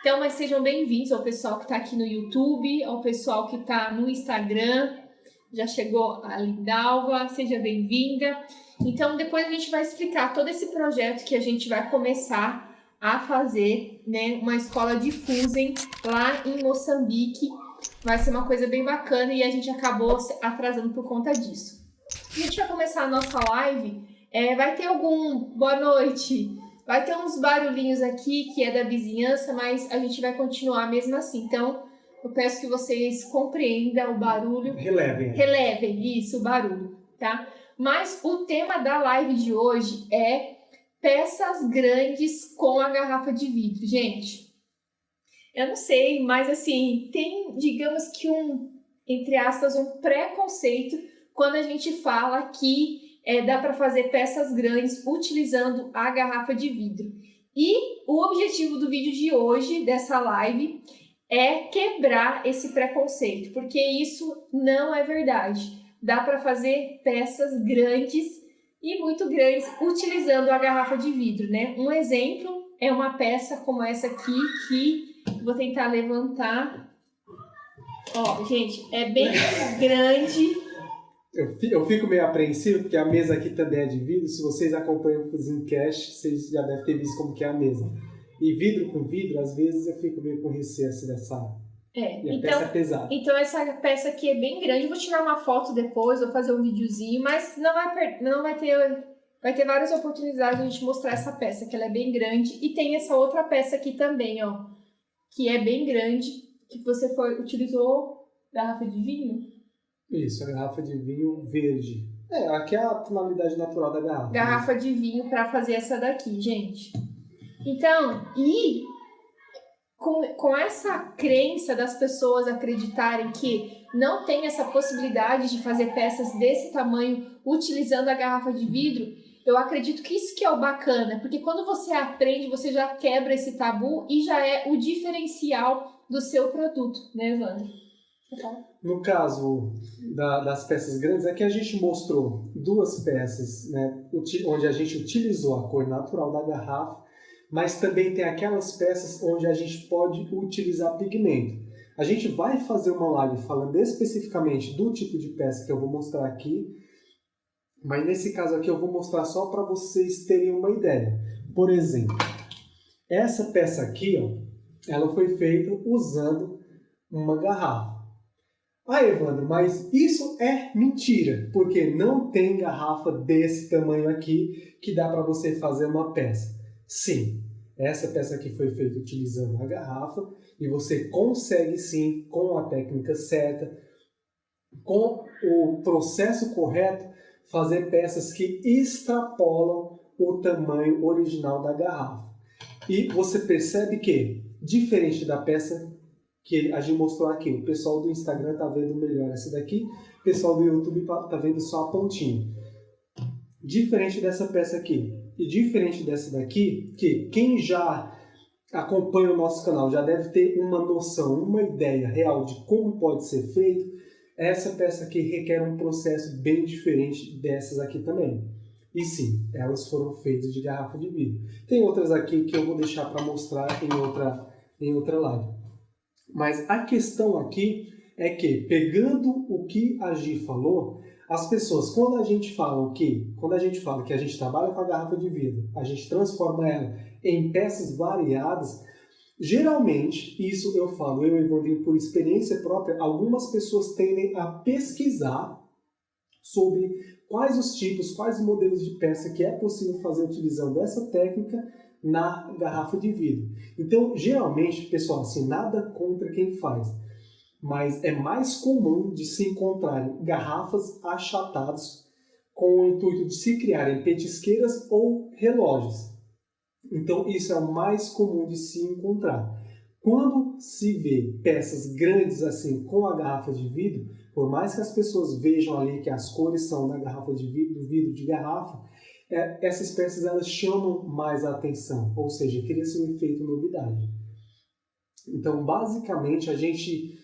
Então, mas sejam bem-vindos ao pessoal que está aqui no YouTube, ao pessoal que está no Instagram. Já chegou a Lindalva, seja bem-vinda. Então, depois a gente vai explicar todo esse projeto que a gente vai começar a fazer, né? Uma escola de Fusen lá em Moçambique. Vai ser uma coisa bem bacana e a gente acabou atrasando por conta disso. A gente vai começar a nossa live. Vai ter boa noite. Vai ter uns barulhinhos aqui que é da vizinhança, mas a gente vai continuar mesmo assim. Então, eu peço que vocês compreendam o barulho. Relevem isso, o barulho, tá? Mas o tema da live de hoje é peças grandes com a garrafa de vidro. Gente, eu não sei, mas assim, tem, digamos que entre aspas, um preconceito quando a gente fala que dá para fazer peças grandes utilizando a garrafa de vidro. E o objetivo do vídeo de hoje, dessa live, é quebrar esse preconceito, porque isso não é verdade. Dá para fazer peças grandes e muito grandes utilizando a garrafa de vidro, né? Um exemplo é uma peça como essa aqui, que vou tentar levantar. Ó, gente, é bem grande. Eu fico meio apreensivo, porque a mesa aqui também é de vidro. Se vocês acompanham o Fuzencast, vocês já devem ter visto como que é a mesa. E vidro com vidro, às vezes eu fico meio com receio assim dessa... E a peça é pesada. Então essa peça aqui é bem grande. Eu vou tirar uma foto depois, vou fazer um videozinho, mas não vai ter várias oportunidades de a gente mostrar essa peça, que ela é bem grande. E tem essa outra peça aqui também, ó, que é bem grande, que você utilizou garrafa de vinho? Isso, a garrafa de vinho verde. Aqui é a tonalidade natural da garrafa. Garrafa de vinho para fazer essa daqui, gente. Então, com essa crença das pessoas acreditarem que não tem essa possibilidade de fazer peças desse tamanho utilizando a garrafa de vidro, eu acredito que isso que é o bacana, porque quando você aprende, você já quebra esse tabu e já é o diferencial do seu produto, né, Evandro? No caso das peças grandes, é que a gente mostrou duas peças, né, onde a gente utilizou a cor natural da garrafa, mas também tem aquelas peças onde a gente pode utilizar pigmento. A gente vai fazer uma live falando especificamente do tipo de peça que eu vou mostrar aqui, mas nesse caso aqui eu vou mostrar só para vocês terem uma ideia. Por exemplo, essa peça aqui, ó, ela foi feita usando uma garrafa. Evandro, mas isso é mentira, porque não tem garrafa desse tamanho aqui que dá para você fazer uma peça. Sim, essa peça aqui foi feita utilizando a garrafa e você consegue sim, com a técnica certa, com o processo correto, fazer peças que extrapolam o tamanho original da garrafa. E você percebe que, diferente da peça que a gente mostrou aqui, o pessoal do Instagram está vendo melhor essa daqui, o pessoal do YouTube está vendo só a pontinha. Diferente dessa peça aqui e diferente dessa daqui, que quem já acompanha o nosso canal já deve ter uma noção, uma ideia real de como pode ser feito, essa peça aqui requer um processo bem diferente dessas aqui também. E sim, elas foram feitas de garrafa de vidro. Tem outras aqui que eu vou deixar para mostrar em outra live. Mas a questão aqui é que, pegando o que a Gi falou, as pessoas, quando a gente fala que a gente trabalha com a garrafa de vidro, a gente transforma ela em peças variadas, geralmente, isso eu falo, eu Evandro, por experiência própria, algumas pessoas tendem a pesquisar sobre quais os tipos, quais os modelos de peça que é possível fazer utilizando essa técnica na garrafa de vidro. Então, geralmente, pessoal, assim, nada contra quem faz, mas é mais comum de se encontrar garrafas achatadas com o intuito de se criarem petisqueiras ou relógios. Então, isso é o mais comum de se encontrar. Quando se vê peças grandes assim com a garrafa de vidro, por mais que as pessoas vejam ali que as cores são da garrafa de vidro, do vidro de garrafa, essas peças elas chamam mais a atenção, ou seja, cria-se um efeito novidade. Então, basicamente, a gente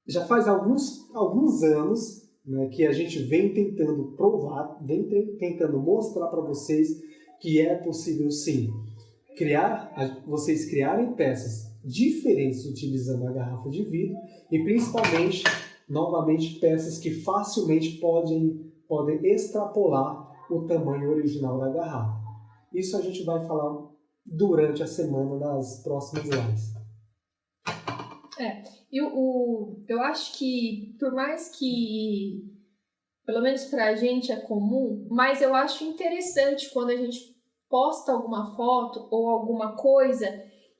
já faz alguns anos, né, que a gente vem tentando provar, vem tentando mostrar para vocês que é possível sim vocês criarem peças diferentes utilizando a garrafa de vidro e principalmente, novamente, peças que facilmente podem extrapolar o tamanho original da garrafa. Isso a gente vai falar durante a semana nas próximas lives. Eu acho que, por mais que, pelo menos pra gente é comum, mas eu acho interessante quando a gente posta alguma foto ou alguma coisa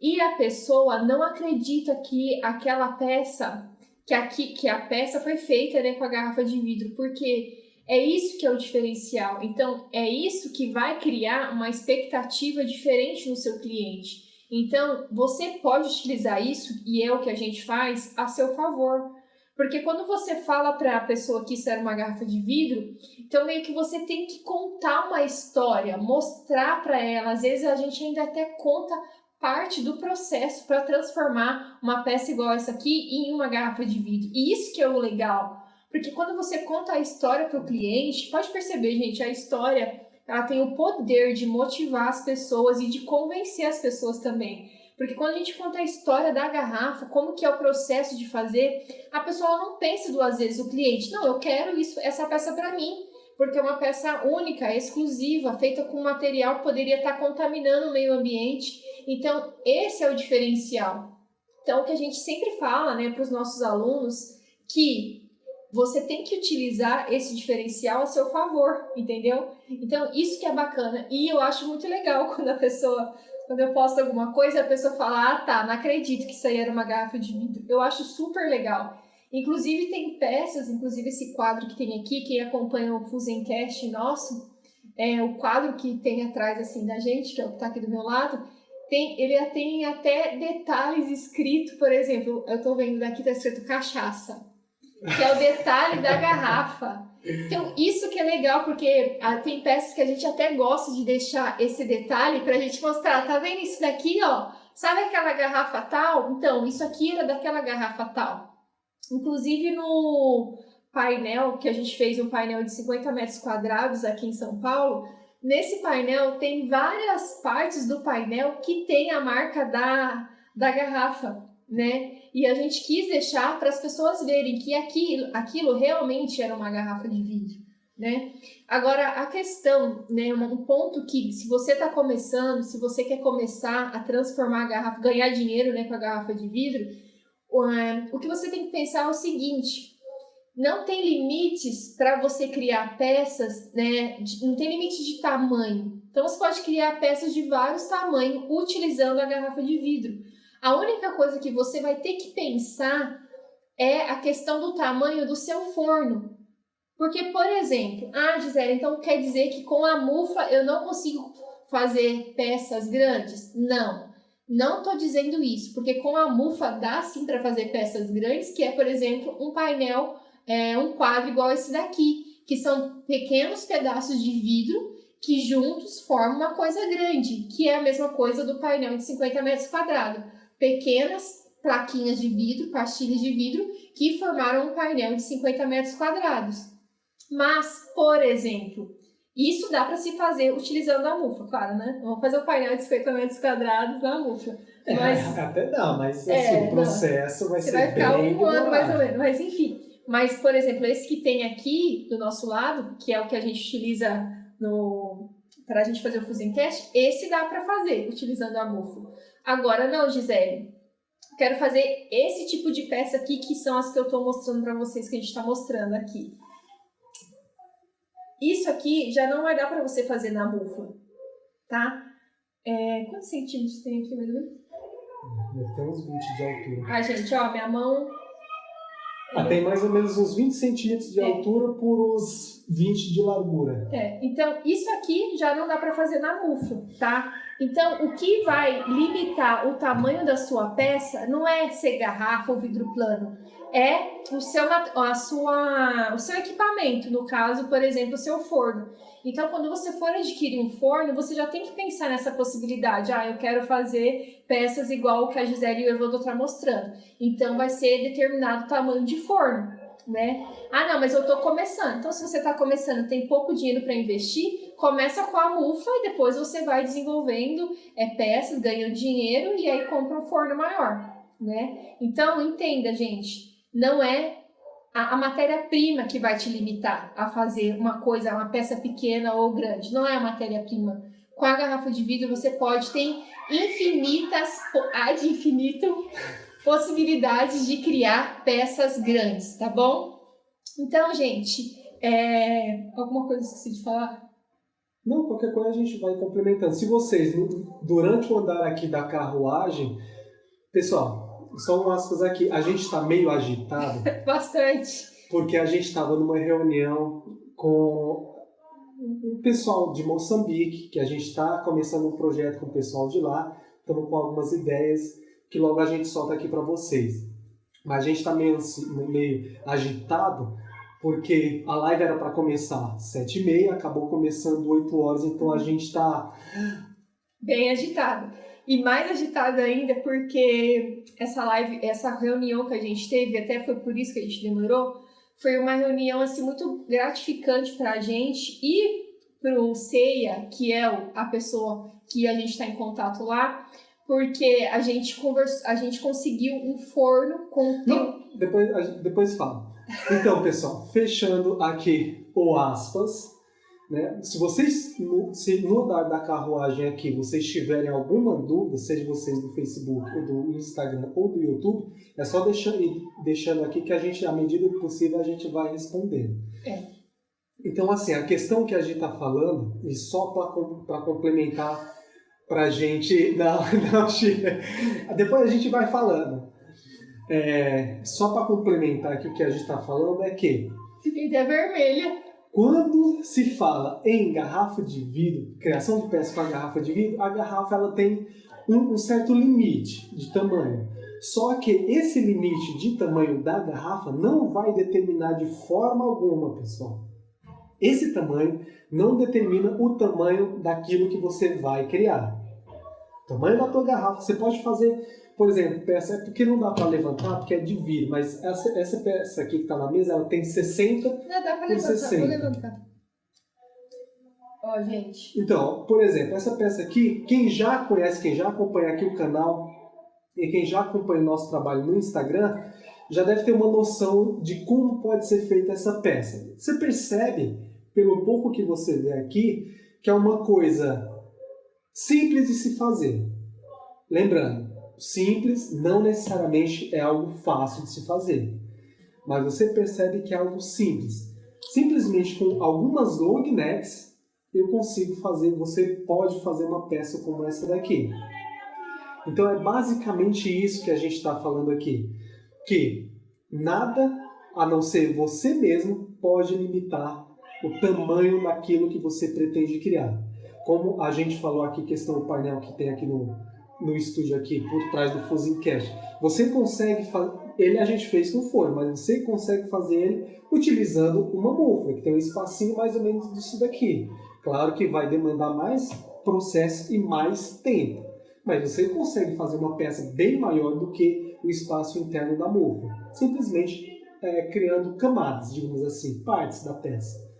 e a pessoa não acredita que aquela peça, que a peça foi feita, né, com a garrafa de vidro, porque é isso que é o diferencial. Então, é isso que vai criar uma expectativa diferente no seu cliente. Então, você pode utilizar isso, e é o que a gente faz, a seu favor. Porque quando você fala para a pessoa que isso era uma garrafa de vidro, então meio que você tem que contar uma história, mostrar para ela. Às vezes a gente ainda até conta parte do processo para transformar uma peça igual essa aqui em uma garrafa de vidro. E isso que é o legal. Porque quando você conta a história para o cliente, pode perceber, gente, a história ela tem o poder de motivar as pessoas e de convencer as pessoas também. Porque quando a gente conta a história da garrafa, como que é o processo de fazer, a pessoa não pensa duas vezes, o cliente, não, eu quero essa peça para mim, porque é uma peça única, exclusiva, feita com material que poderia estar contaminando o meio ambiente. Então, esse é o diferencial. Então, o que a gente sempre fala, né, para os nossos alunos, que você tem que utilizar esse diferencial a seu favor, entendeu? Então, isso que é bacana. E eu acho muito legal quando eu posto alguma coisa, a pessoa fala, ah, tá, não acredito que isso aí era uma garrafa de vidro. Eu acho super legal. Inclusive, tem peças, inclusive esse quadro que tem aqui, quem acompanha o Fuzencast nosso, o quadro que tem atrás, assim, da gente, que é o que tá aqui do meu lado, ele tem até detalhes escritos, por exemplo, eu tô vendo daqui, tá escrito cachaça, que é o detalhe da garrafa. Então, isso que é legal, porque tem peças que a gente até gosta de deixar esse detalhe pra gente mostrar. Tá vendo isso daqui, ó? Sabe aquela garrafa tal? Então, isso aqui era daquela garrafa tal. Inclusive no painel, que a gente fez um painel de 50 metros quadrados aqui em São Paulo, nesse painel tem várias partes do painel que tem a marca da garrafa, né? E a gente quis deixar para as pessoas verem que aquilo realmente era uma garrafa de vidro, né? Agora, a questão, né, um ponto que, se você está começando, se você quer começar a transformar a garrafa, ganhar dinheiro, né, com a garrafa de vidro, o que você tem que pensar é o seguinte: não tem limites para você criar peças, né? Não tem limite de tamanho. Então, você pode criar peças de vários tamanhos utilizando a garrafa de vidro. A única coisa que você vai ter que pensar é a questão do tamanho do seu forno. Porque, por exemplo, Gisele, então quer dizer que com a mufa eu não consigo fazer peças grandes? Não estou dizendo isso, porque com a mufa dá sim para fazer peças grandes, que é, por exemplo, um painel, um quadro igual esse daqui, que são pequenos pedaços de vidro que juntos formam uma coisa grande, que é a mesma coisa do painel de 50 metros quadrados. Pequenas plaquinhas de vidro, pastilhas de vidro, que formaram um painel de 50 metros quadrados. Mas, por exemplo, isso dá para se fazer utilizando a mufa, claro, né? Vamos fazer o painel de 50 metros quadrados na mufa. Mas, até dá, mas assim, o processo vai ser bem demorado. Você vai ficar um ano mais ou menos, mas enfim. Mas, por exemplo, esse que tem aqui do nosso lado, que é o que a gente utiliza para a gente fazer o Fuzencast, esse dá para fazer utilizando a mufa. Agora não, Gisele. Quero fazer esse tipo de peça aqui, que são as que eu estou mostrando para vocês, que a gente está mostrando aqui. Isso aqui já não vai dar para você fazer na mufa, tá? Quantos centímetros tem aqui, mais ou menos? Deve ter uns 20 de altura. Gente, ó, minha mão... tem mais ou menos uns 20 centímetros de altura por uns 20 de largura. Então isso aqui já não dá para fazer na mufa, tá? Então, o que vai limitar o tamanho da sua peça não é ser garrafa ou vidro plano, é o seu equipamento, no caso, por exemplo, o seu forno. Então, quando você for adquirir um forno, você já tem que pensar nessa possibilidade. Eu quero fazer peças igual o que a Gisele e o Evandro estão mostrando. Então, vai ser determinado tamanho de forno, né? Não, mas eu estou começando. Então, se você está começando, tem pouco dinheiro para investir, começa com a mufla e depois você vai desenvolvendo peças, ganhando dinheiro e aí compra um forno maior, né? Então, entenda, gente, não é a matéria-prima que vai te limitar a fazer uma coisa, uma peça pequena ou grande. Não é a matéria-prima. Com a garrafa de vidro você pode ter ad infinitum possibilidades de criar peças grandes, tá bom? Então, gente, alguma coisa que eu esqueci de falar? Não, qualquer coisa a gente vai complementando. Se vocês, durante o andar aqui da carruagem, pessoal, só um aspas aqui, a gente está meio agitado. Bastante. Porque a gente estava numa reunião com o pessoal de Moçambique, que a gente está começando um projeto com o pessoal de lá, estamos com algumas ideias que logo a gente solta aqui para vocês. Mas a gente está meio agitado, porque a live era para começar às 7h30, acabou começando 8 horas, então a gente está bem agitado. E mais agitado ainda porque essa reunião que a gente teve, até foi por isso que a gente demorou, foi uma reunião assim, muito gratificante para a gente e para o Ceia, que é a pessoa que a gente está em contato lá, porque a gente conseguiu um forno com... Não, depois fala. Então, pessoal, fechando aqui o aspas, né? Se vocês, no andar da carruagem aqui, vocês tiverem alguma dúvida, seja vocês do Facebook, ou do Instagram, ou do YouTube, é só deixando aqui que a gente, à medida do possível, a gente vai respondendo. Então, assim, a questão que a gente está falando, e só para complementar para a gente... Não, Chile. Depois a gente vai falando. Só para complementar aqui o que a gente está falando é que... Fiquei até vermelha. Quando se fala em garrafa de vidro, criação de peças com a garrafa de vidro, a garrafa ela tem um certo limite de tamanho. Só que esse limite de tamanho da garrafa não vai determinar de forma alguma, pessoal. Esse tamanho não determina o tamanho daquilo que você vai criar. O tamanho da tua garrafa, você pode fazer, por exemplo, peça, porque não dá para levantar, porque é de vidro, mas essa peça aqui que está na mesa, ela tem 60 não, dá pra por levantar, 60. vou levantar. Ó, gente. Então, por exemplo, essa peça aqui, quem já conhece, quem já acompanha aqui o canal e quem já acompanha o nosso trabalho no Instagram, já deve ter uma noção de como pode ser feita essa peça. Você percebe, pelo pouco que você vê aqui, que é uma coisa simples de se fazer. Lembrando, simples não necessariamente é algo fácil de se fazer, mas você percebe que é algo simples. Simplesmente com algumas long necks eu consigo fazer, você pode fazer uma peça como essa daqui. Então é basicamente isso que a gente está falando aqui, que nada a não ser você mesmo pode limitar o tamanho daquilo que você pretende criar. Como a gente falou aqui, questão do painel que tem aqui no estúdio aqui, por trás do Fusincast. Você consegue fazer, ele a gente fez com forno, mas você consegue fazer ele utilizando uma mufla, que tem um espacinho mais ou menos disso daqui. Claro que vai demandar mais processo e mais tempo, mas você consegue fazer uma peça bem maior do que o espaço interno da mufla, simplesmente criando camadas, digamos assim, partes da peça.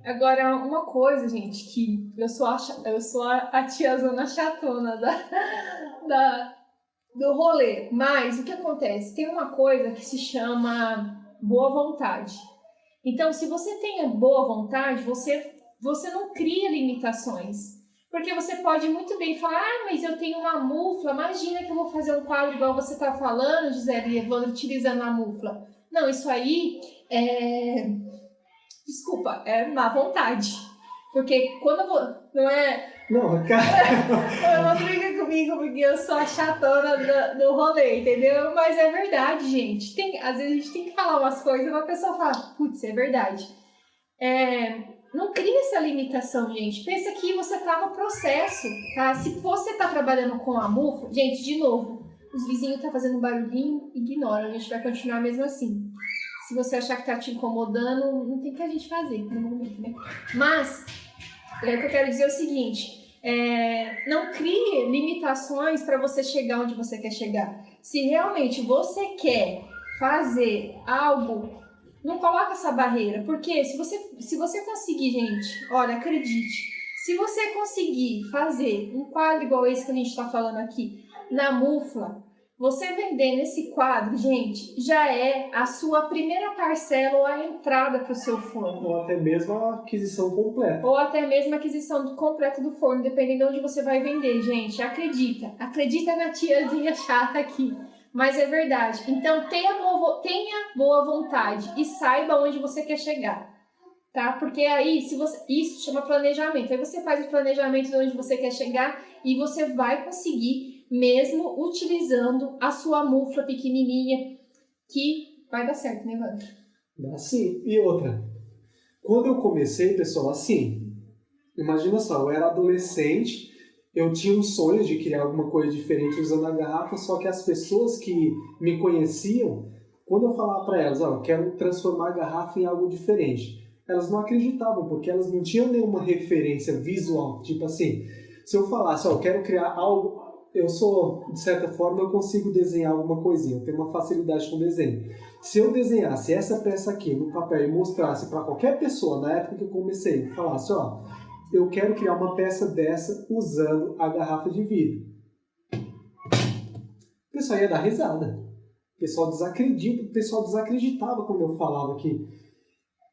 Agora, uma coisa, gente, que eu sou a tiazona chatona do rolê, mas o que acontece? Tem uma coisa que se chama boa vontade. Então, se você tem boa vontade, você não cria limitações. Porque você pode muito bem falar, mas eu tenho uma mufla, imagina que eu vou fazer um quadro igual você está falando, Gisele e Evandro, utilizando a mufla. Não, isso aí desculpa, é má vontade. Porque quando eu vou... Não é... Não, cara... Não briga comigo porque eu sou a chatona do rolê, entendeu? Mas é verdade, gente. Às vezes a gente tem que falar umas coisas e uma pessoa fala, putz, é verdade. Não cria essa limitação, gente. Pensa que você está no processo, tá? Se você está trabalhando com a mufla... Gente, de novo, os vizinhos estão fazendo barulhinho, ignora. A gente vai continuar mesmo assim. Se você achar que tá te incomodando, não tem o que a gente fazer no momento, né? Mas, o que eu quero dizer é o seguinte, não crie limitações para você chegar onde você quer chegar. Se realmente você quer fazer algo Não coloca essa barreira, porque se você conseguir, gente, olha, acredite, se você conseguir fazer um quadro igual esse que a gente está falando aqui, na Mufla, você vender nesse quadro, gente, já é a sua primeira parcela ou a entrada para o seu forno. Ou até mesmo a aquisição completa. Ou até mesmo a aquisição completa do forno, dependendo de onde você vai vender, gente. Acredita. Acredita na tiazinha chata aqui. Mas é verdade. Então, tenha boa vontade e saiba onde você quer chegar. Tá? Porque aí, isso chama planejamento. Aí você faz o planejamento de onde você quer chegar e você vai conseguir, mesmo utilizando a sua mufla pequenininha, que vai dar certo, né, Evandro? Dá sim. E outra, quando eu comecei, pessoal, assim, imagina só, eu era adolescente, eu tinha um sonho de criar alguma coisa diferente usando a garrafa, só que as pessoas que me conheciam, quando eu falava para elas, ó, eu quero transformar a garrafa em algo diferente, elas não acreditavam, porque elas não tinham nenhuma referência visual. Tipo assim, se eu falasse, ó, eu quero criar algo, eu sou, de certa forma, eu consigo desenhar alguma coisinha, eu tenho uma facilidade com desenho. Se eu desenhasse essa peça aqui no papel e mostrasse para qualquer pessoa, na época que eu comecei, falasse, ó, eu quero criar uma peça dessa usando a garrafa de vidro, o pessoal ia dar risada. O pessoal desacreditava quando eu falava que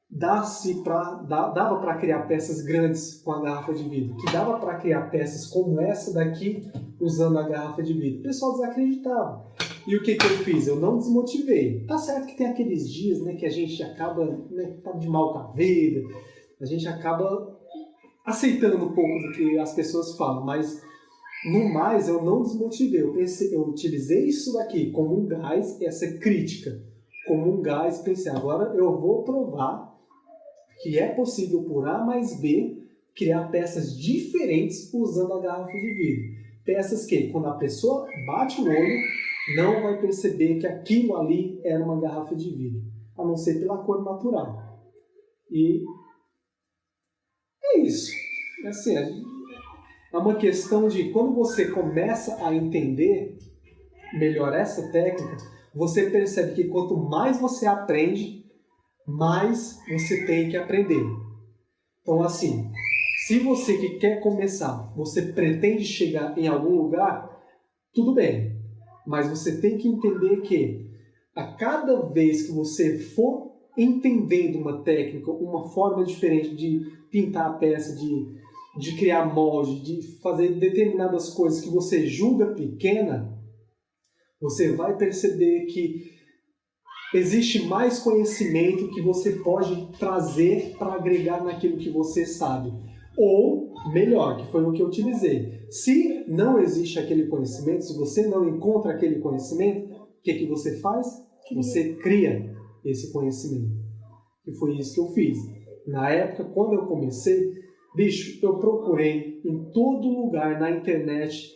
dava para criar peças grandes com a garrafa de vidro, que dava para criar peças como essa daqui usando a garrafa de vidro. O pessoal desacreditava. E o que eu fiz? Eu não desmotivei. Tá certo que tem aqueles dias, né, que a gente acaba, né, tá de mal com a vida, a gente acaba aceitando um pouco do que as pessoas falam, mas no mais eu não desmotivei. Eu utilizei isso daqui como um gás, essa crítica, como um gás, pensei, agora eu vou provar que é possível por A mais B criar peças diferentes usando a garrafa de vidro. Peças que, quando a pessoa bate o olho, não vai perceber que aquilo ali era uma garrafa de vidro, a não ser pela cor natural. E é isso. Assim, é uma questão de quando você começa a entender melhor essa técnica, você percebe que quanto mais você aprende, mais você tem que aprender. Então, assim, se você que quer começar, você pretende chegar em algum lugar, tudo bem. Mas você tem que entender que a cada vez que você for entendendo uma técnica, uma forma diferente de pintar a peça, de criar molde, de fazer determinadas coisas que você julga pequena, você vai perceber que existe mais conhecimento que você pode trazer para agregar naquilo que você sabe. Ou, melhor, que foi o que eu utilizei. Se não existe aquele conhecimento, se você não encontra aquele conhecimento, o que você faz? Você cria esse conhecimento. E foi isso que eu fiz. Na época, quando eu comecei, bicho, eu procurei em todo lugar na internet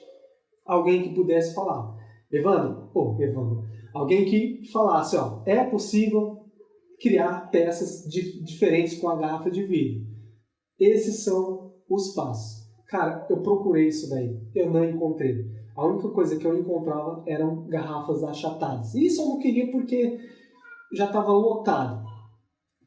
alguém que pudesse falar. Evandro, alguém que falasse, ó, é possível criar peças diferentes com a garrafa de vidro. Esses são os passos. Cara, eu procurei isso daí, eu não encontrei. A única coisa que eu encontrava eram garrafas achatadas. E isso eu não queria porque já estava lotado.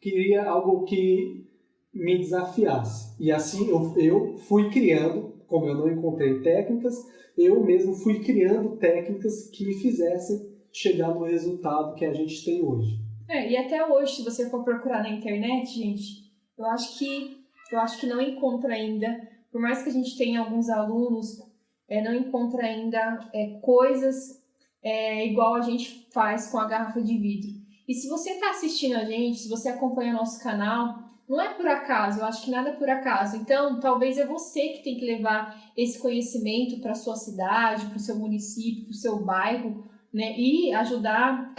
Queria algo que me desafiasse. E assim eu fui criando, como eu não encontrei técnicas, eu mesmo fui criando técnicas que me fizessem chegar no resultado que a gente tem hoje. E até hoje, se você for procurar na internet, gente, eu acho que não encontra ainda, por mais que a gente tenha alguns alunos, não encontra ainda coisas igual a gente faz com a garrafa de vidro. E se você está assistindo a gente, se você acompanha nosso canal, não é por acaso, eu acho que nada é por acaso. Então, talvez é você que tem que levar esse conhecimento para a sua cidade, para o seu município, para o seu bairro, né? E ajudar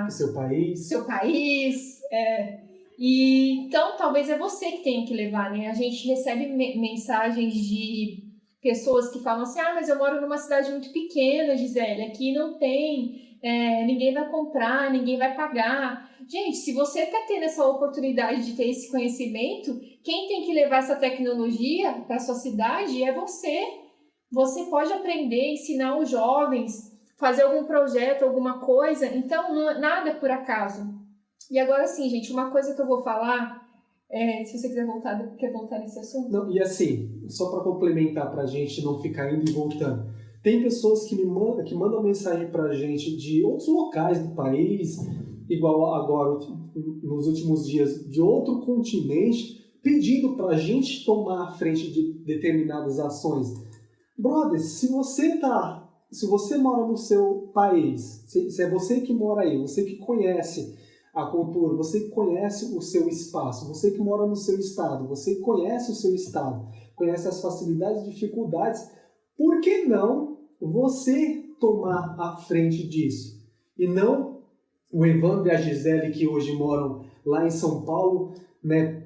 o seu país. E então, talvez é você que tenha que levar, né? A gente recebe mensagens de pessoas que falam assim, mas eu moro numa cidade muito pequena, Gisele, aqui não tem, ninguém vai comprar, ninguém vai pagar. Gente, se você está tendo essa oportunidade de ter esse conhecimento, quem tem que levar essa tecnologia para a sua cidade é você. Você pode aprender, ensinar os jovens, fazer algum projeto, alguma coisa. Então, nada é por acaso. E agora sim, gente, uma coisa que eu vou falar, se você quer voltar nesse assunto? Não, e assim, só para complementar, para a gente não ficar indo e voltando, tem pessoas que mandam mensagem para a gente de outros locais do país, igual agora, nos últimos dias, de outro continente, pedindo para a gente tomar a frente de determinadas ações. Brother, se você mora no seu país, se é você que mora aí, você que conhece a cultura, você que conhece o seu espaço, você que mora no seu estado, você que conhece o seu estado, conhece as facilidades e dificuldades, por que não você tomar a frente disso? E não o Evandro e a Gisele, que hoje moram lá em São Paulo, né,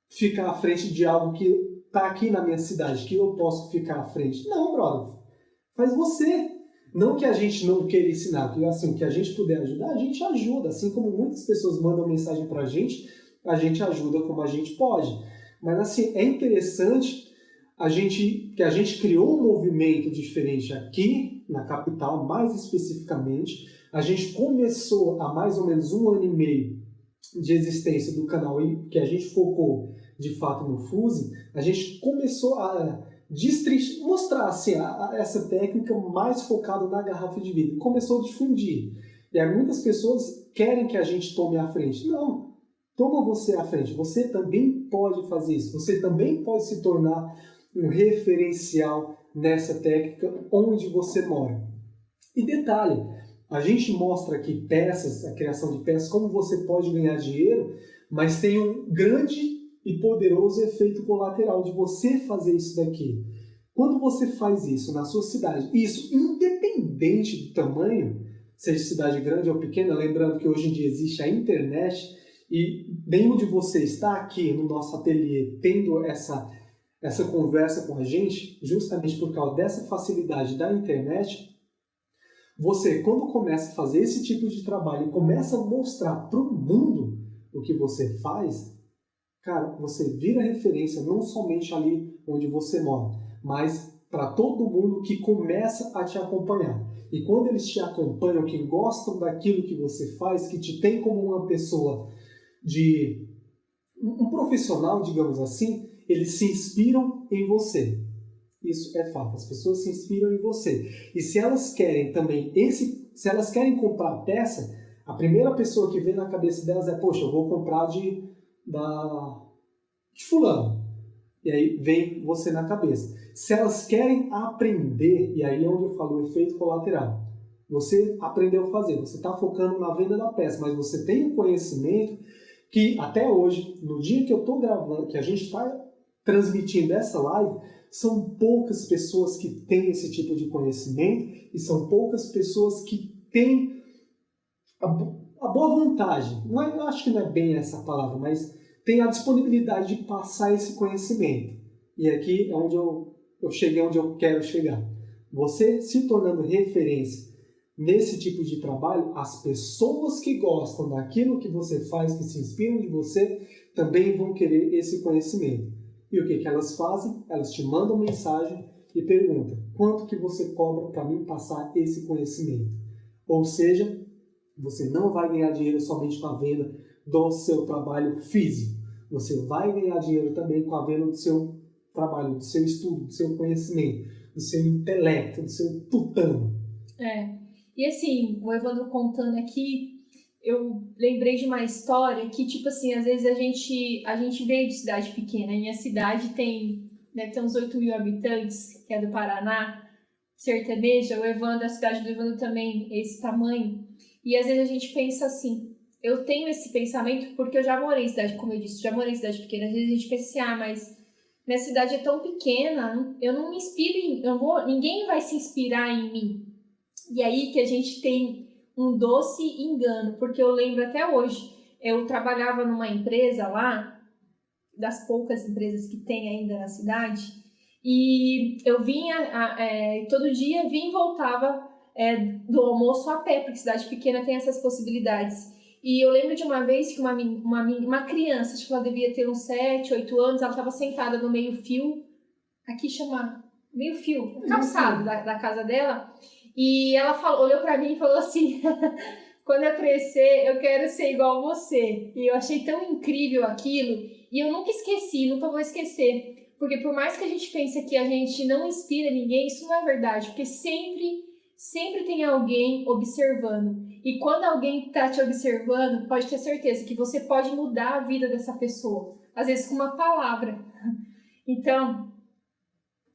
ficar à frente de algo que está aqui na minha cidade, que eu posso ficar à frente. Não, brother. Faz você. Não que a gente não queira ensinar, que assim, o que a gente puder ajudar, a gente ajuda. Assim como muitas pessoas mandam mensagem pra gente, a gente ajuda como a gente pode. Mas assim, é interessante que a gente criou um movimento diferente aqui na capital, mais especificamente. A gente começou há mais ou menos 1 ano e meio de existência do canal, que a gente focou de fato no Fuse, a gente começou a mostrar assim, essa técnica mais focada na garrafa de vidro. Começou a difundir. E aí muitas pessoas querem que a gente tome a frente. Não, toma você à frente. Você também pode fazer isso. Você também pode se tornar um referencial nessa técnica onde você mora. E detalhe, a gente mostra aqui peças, a criação de peças, como você pode ganhar dinheiro, mas tem um grande e poderoso efeito colateral de você fazer isso daqui. Quando você faz isso na sua cidade, isso independente do tamanho, seja cidade grande ou pequena, lembrando que hoje em dia existe a internet e nenhum de você está aqui no nosso ateliê tendo essa conversa com a gente, justamente por causa dessa facilidade da internet. Você, quando começa a fazer esse tipo de trabalho e começa a mostrar para o mundo o que você faz, cara, você vira referência não somente ali onde você mora, mas para todo mundo que começa a te acompanhar. E quando eles te acompanham, que gostam daquilo que você faz, que te tem como uma pessoa um profissional, digamos assim, eles se inspiram em você. Isso é fato, as pessoas se inspiram em você. E se elas querem também se elas querem comprar a peça, a primeira pessoa que vem na cabeça delas é, poxa, eu vou comprar de fulano. E aí vem você na cabeça. Se elas querem aprender, e aí é onde eu falo o efeito colateral. Você aprendeu a fazer, você está focando na venda da peça, mas você tem um conhecimento que até hoje, no dia que eu estou gravando, que a gente está transmitindo essa live, são poucas pessoas que têm esse tipo de conhecimento e são poucas pessoas que têm a boa vontade, eu acho que não é bem essa palavra, mas tem a disponibilidade de passar esse conhecimento. E aqui é onde eu cheguei onde eu quero chegar. Você se tornando referência nesse tipo de trabalho, as pessoas que gostam daquilo que você faz, que se inspiram de você, também vão querer esse conhecimento. E o que elas fazem? Elas te mandam mensagem e perguntam: quanto que você cobra para mim passar esse conhecimento? Ou seja, você não vai ganhar dinheiro somente com a venda do seu trabalho físico. Você vai ganhar dinheiro também com a venda do seu trabalho, do seu estudo, do seu conhecimento, do seu intelecto, do seu tutano. E assim, o Evandro contando aqui, eu lembrei de uma história que, tipo assim, às vezes a gente veio de cidade pequena. Minha cidade deve ter uns 8 mil habitantes, que é do Paraná, sertaneja. A cidade do Evandro também é esse tamanho. E às vezes a gente pensa assim, eu tenho esse pensamento porque eu já morei em cidade, como eu disse, já morei em cidade pequena. Às vezes a gente pensa assim, mas minha cidade é tão pequena, eu não me inspiro, ninguém vai se inspirar em mim. E aí que a gente tem um doce engano, porque eu lembro até hoje, eu trabalhava numa empresa lá, das poucas empresas que tem ainda na cidade, e eu vinha, todo dia vinha e voltava do almoço a pé, porque cidade pequena tem essas possibilidades. E eu lembro de uma vez que uma criança, acho que ela devia ter uns 7, 8 anos, ela estava sentada no meio-fio, aqui chama meio-fio, calçado da casa dela, e ela olhou para mim e falou assim, quando eu crescer, eu quero ser igual você. E eu achei tão incrível aquilo, e eu nunca esqueci, nunca vou esquecer. Porque por mais que a gente pense que a gente não inspira ninguém, isso não é verdade, porque sempre tem alguém observando. E quando alguém está te observando, pode ter certeza que você pode mudar a vida dessa pessoa, às vezes com uma palavra. Então,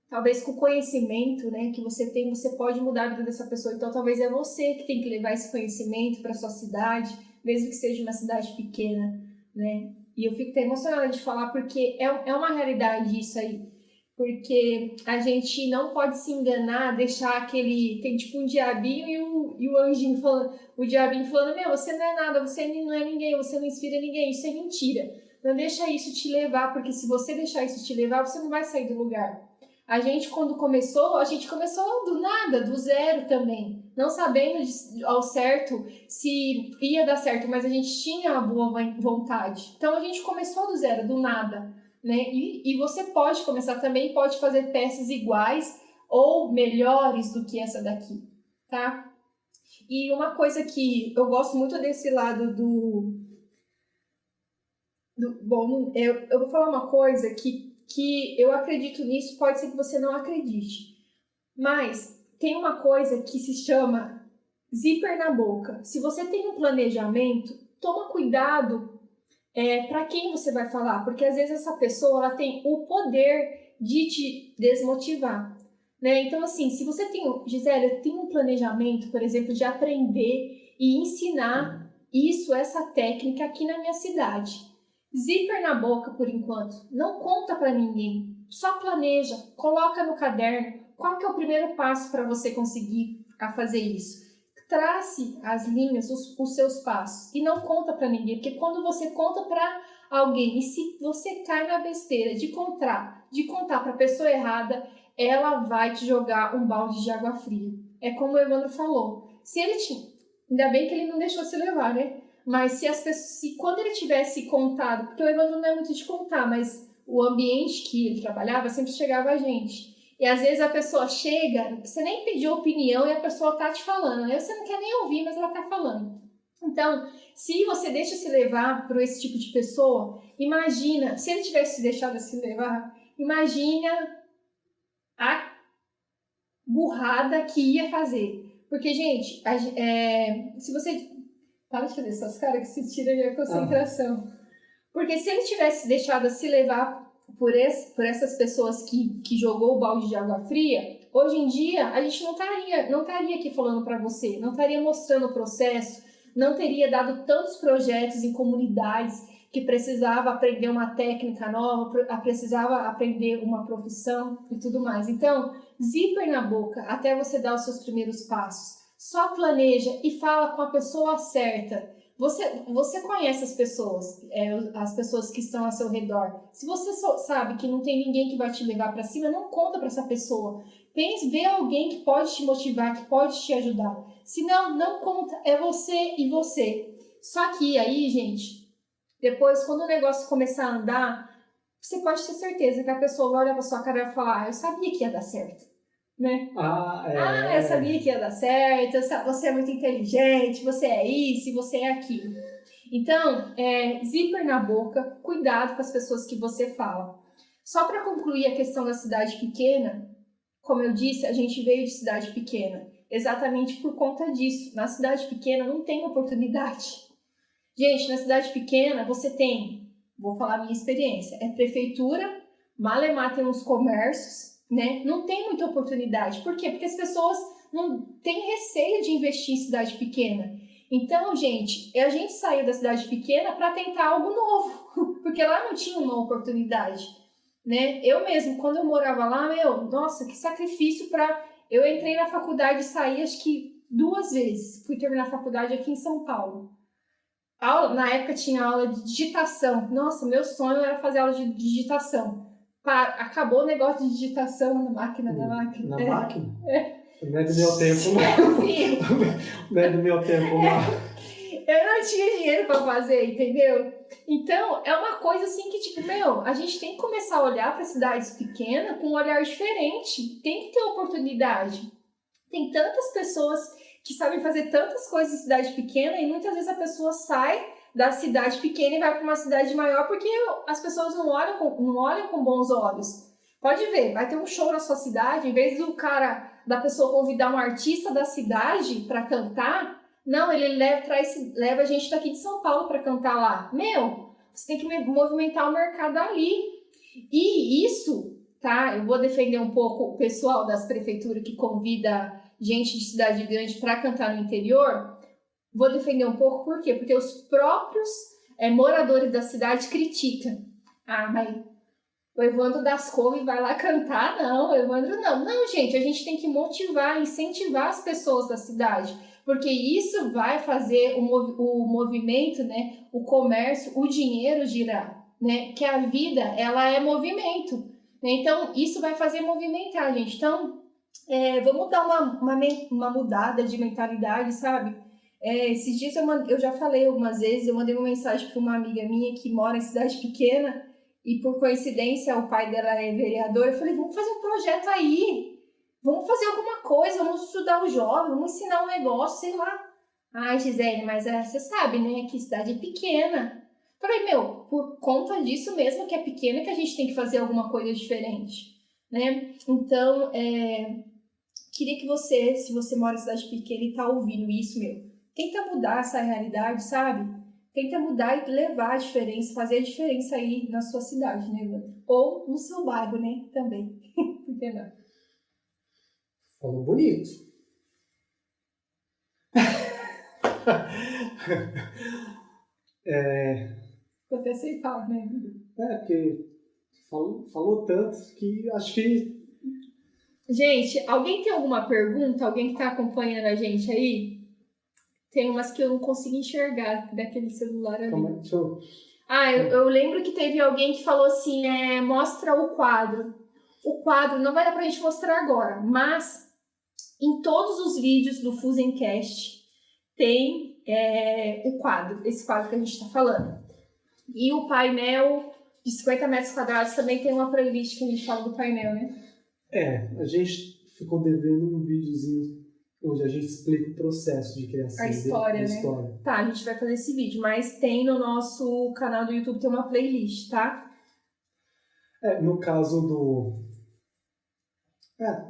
talvez com o conhecimento, né, que você tem, você pode mudar a vida dessa pessoa. Então, talvez é você que tem que levar esse conhecimento para sua cidade, mesmo que seja uma cidade pequena, né? E eu fico até emocionada de falar porque é uma realidade isso aí. Porque a gente não pode se enganar, deixar aquele... Tem tipo um diabinho e o anjinho falando... O diabinho falando, meu, você não é nada, você não é ninguém, você não inspira ninguém, isso é mentira. Não deixa isso te levar, porque se você deixar isso te levar, você não vai sair do lugar. A gente, quando começou, a gente começou do nada, do zero também. Não sabendo ao certo se ia dar certo, mas a gente tinha uma boa vontade. Então, a gente começou do zero, do nada, né? E você pode começar também, pode fazer peças iguais ou melhores do que essa daqui, tá? E uma coisa que eu gosto muito desse lado bom, eu vou falar uma coisa que eu acredito nisso, pode ser que você não acredite. Mas tem uma coisa que se chama zíper na boca. Se você tem um planejamento, toma cuidado para quem você vai falar, porque às vezes essa pessoa ela tem o poder de te desmotivar. Né? Então, assim, se você tem, Gisele, tem um planejamento, por exemplo, de aprender e ensinar essa técnica aqui na minha cidade. Zíper na boca por enquanto, não conta para ninguém, só planeja, coloca no caderno qual que é o primeiro passo para você conseguir a fazer isso. Trace as linhas, os seus passos e não conta para ninguém, porque quando você conta para alguém e se você cai na besteira de contar para a pessoa errada, ela vai te jogar um balde de água fria. É como o Evandro falou, ainda bem que ele não deixou se levar, né? Mas se quando ele tivesse contado, porque o Evandro não é muito de contar, mas o ambiente que ele trabalhava sempre chegava a gente. E às vezes a pessoa chega, você nem pediu opinião e a pessoa tá te falando, né? Você não quer nem ouvir, mas ela tá falando. Então, se você deixa se levar por esse tipo de pessoa, imagina, se ele tivesse deixado se levar, imagina a burrada que ia fazer. Porque, gente, se você... Para de fazer essas caras que se tira a minha concentração. Porque se ele tivesse deixado se levar por essas pessoas que jogou o balde de água fria, hoje em dia a gente não estaria aqui falando para você, não estaria mostrando o processo, não teria dado tantos projetos em comunidades que precisava aprender uma técnica nova, precisava aprender uma profissão e tudo mais. Então, zíper na boca até você dar os seus primeiros passos. Só planeja e fala com a pessoa certa. Você conhece as pessoas que estão ao seu redor. Se você sabe que não tem ninguém que vai te levar para cima, não conta para essa pessoa. Vê alguém que pode te motivar, que pode te ajudar. Se não conta, é você e você. Só que aí, gente, depois, quando o negócio começar a andar, você pode ter certeza que a pessoa vai olhar para sua cara e vai falar, eu sabia que ia dar certo. Né? Eu sabia que ia dar certo, você é muito inteligente, você é isso, você é aquilo. Então, zíper na boca, cuidado com as pessoas que você fala. Só para concluir a questão da cidade pequena, como eu disse, a gente veio de cidade pequena, exatamente por conta disso. Na cidade pequena não tem oportunidade. Gente, na cidade pequena você tem, vou falar a minha experiência, prefeitura, malemar tem uns comércios, né? Não tem muita oportunidade. Por quê? Porque as pessoas não têm receio de investir em cidade pequena. Então, gente, a gente saiu da cidade pequena para tentar algo novo, porque lá não tinha uma oportunidade, né? Eu mesmo, quando eu morava lá, nossa, que sacrifício para... Eu entrei na faculdade e saí acho que 2 vezes. Fui terminar a faculdade aqui em São Paulo. Na época tinha aula de digitação. Nossa, meu sonho era fazer aula de digitação. Acabou o negócio de digitação na máquina da máquina. Na máquina? Não é do meu tempo, não. Não é do meu tempo, não. Eu não tinha dinheiro para fazer, entendeu? Então, é uma coisa assim que, tipo, a gente tem que começar a olhar para cidades pequenas com um olhar diferente. Tem que ter oportunidade. Tem tantas pessoas que sabem fazer tantas coisas em cidade pequena e muitas vezes a pessoa sai da cidade pequena e vai para uma cidade maior porque as pessoas não olham com bons olhos. Pode ver, vai ter um show na sua cidade, em vez da pessoa convidar um artista da cidade para cantar, não, ele leva a gente daqui de São Paulo para cantar lá. Meu, você tem que movimentar o mercado ali. E isso, tá? Eu vou defender um pouco o pessoal das prefeituras que convida gente de cidade grande para cantar no interior. Vou defender um pouco, por quê? Porque os próprios moradores da cidade criticam. Ah, mas o Evandro das Couve vai lá cantar? Não, o Evandro não. Não, gente, a gente tem que motivar, incentivar as pessoas da cidade, porque isso vai fazer o movimento, né, o comércio, o dinheiro girar, né? Que a vida, ela é movimento, né? Então, isso vai fazer movimentar, gente. Então, vamos dar uma mudada de mentalidade, sabe? Esses dias eu já falei algumas vezes, eu mandei uma mensagem para uma amiga minha que mora em cidade pequena e por coincidência o pai dela é vereador. Eu falei, vamos fazer um projeto aí, vamos fazer alguma coisa, vamos estudar o jovem, vamos ensinar um negócio, sei lá. Ai, Gisele, mas você sabe, né, que cidade é pequena. Eu falei, meu, por conta disso mesmo que é pequena que a gente tem que fazer alguma coisa diferente, né? Então, queria que você, se você mora em cidade pequena e tá ouvindo isso, meu, tenta mudar essa realidade, sabe? Tenta mudar e levar a diferença, fazer a diferença aí na sua cidade, né, Evandro? Ou no seu bairro, né, também. Por que não? Falou bonito. Ficou até sem falar, né? Porque falou tanto que acho que... Gente, alguém tem alguma pergunta? Alguém que tá acompanhando a gente aí? Tem umas que eu não consigo enxergar daquele celular ali. Deixa eu... Eu lembro que teve alguém que falou assim, mostra o quadro. O quadro não vai dar pra gente mostrar agora, mas em todos os vídeos do Fuzencast tem o quadro, esse quadro que a gente tá falando. E o painel de 50 metros quadrados também tem uma playlist que a gente fala do painel, né? A gente ficou devendo um videozinho onde a gente explica o processo de criação. A história, né? História. Tá, a gente vai fazer esse vídeo, mas tem no nosso canal do YouTube, tem uma playlist, tá? No caso do...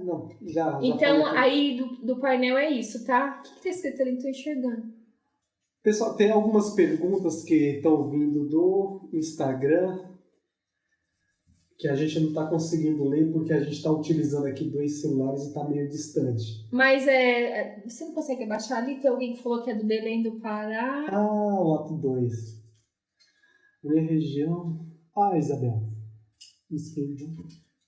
não, já então, falei aí do painel é isso, tá? O que tá escrito ali? Não tô enxergando. Pessoal, tem algumas perguntas que estão vindo do Instagram que a gente não está conseguindo ler porque a gente está utilizando aqui 2 celulares e está meio distante. Mas você não consegue abaixar ali? Tem alguém que falou que é do Belém do Pará. O ato 2. Minha região... Isabel. Inscrita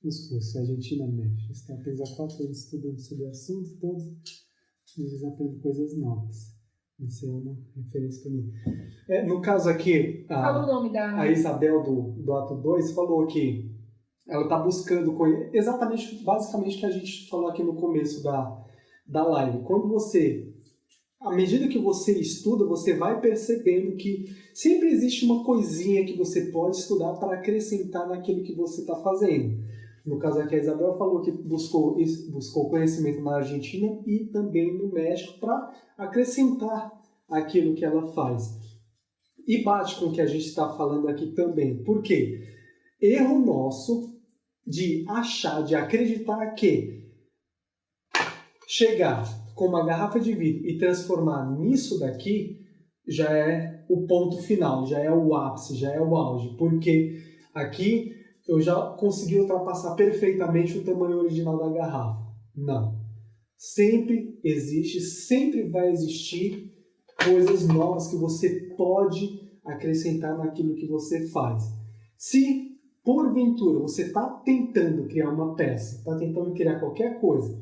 nos cursos Argentina México. Está apenas há 4 anos estudando sobre o assunto, todos os dias aprendo coisas novas. Isso é uma referência para mim. No caso aqui, Fala o nome a Isabel do ato 2 falou que ela está buscando exatamente, basicamente, o que a gente falou aqui no começo da live. Quando à medida que você estuda, você vai percebendo que sempre existe uma coisinha que você pode estudar para acrescentar naquilo que você está fazendo. No caso aqui, a Isabel falou que buscou conhecimento na Argentina e também no México para acrescentar aquilo que ela faz. E bate com o que a gente está falando aqui também. Por quê? Erro nosso de acreditar que chegar com uma garrafa de vidro e transformar nisso daqui já é o ponto final, já é o ápice, já é o auge. Porque aqui eu já consegui ultrapassar perfeitamente o tamanho original da garrafa. Não. Sempre existe, sempre vai existir coisas novas que você pode acrescentar naquilo que você faz. Se, porventura, você está tentando criar uma peça, está tentando criar qualquer coisa,